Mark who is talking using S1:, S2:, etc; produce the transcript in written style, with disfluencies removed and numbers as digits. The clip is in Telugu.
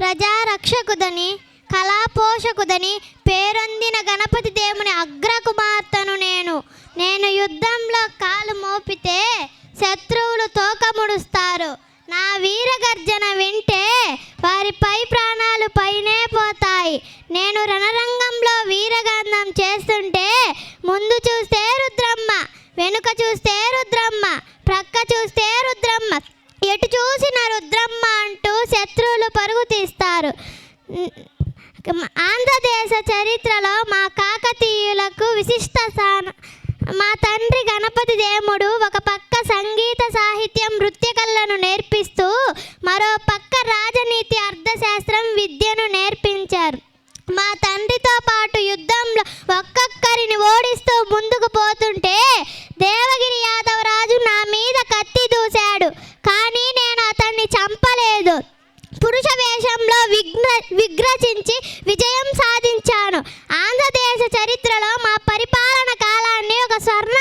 S1: ప్రజారక్షకుదని కళాపోషకుదని పేరొందిన గణపతి దేవుని అగ్రకుమార్తెను నేను యుద్ధంలో కాలు మోపితే శత్రువులు తోకముడుస్తారు. నా వీరగర్జన వింటే వారి పై ప్రాణాలు పైనే పోతాయి. నేను రణరంగంలో వీరగంధం చేస్తుంటే ముందు చూస్తే రుద్రమ్మ, వెనుక చూస్తే రుద్రమ్మ, ప్రక్క చూస్తే రుద్రమ్మ, ఎటు చూసిన రుద్రమ్మ అంటూ శత్రువులు పరుగు తీస్తారు. ఆంధ్రదేశ చరిత్రలో మా కాకతీయులకు విశిష్ట స్థానం. మా తండ్రి గణపతి దేవుడు ఒక పక్క సంగీత సాహిత్యం నృత్య కళలను నేర్పిస్తూ మరో పక్క రాజనీతి అర్థశాస్త్రం విద్యను నేర్పించారు. మా తండ్రితో పాటు యుద్ధంలో ఒక్కొక్కరిని ఓడిస్తూ ముందుకు పోతుంటే దేవగిరి యాదవరాజు నా మీద కత్తి దూశాడు. కానీ నేను అతన్ని చంపలేదు. పురుష వేషంలో విగ్రచించి విజయం సాధించాను. ఆంధ్రదేశ చరిత్రలో మా పరిపాలన కాలాన్ని ఒక స్వర్ణ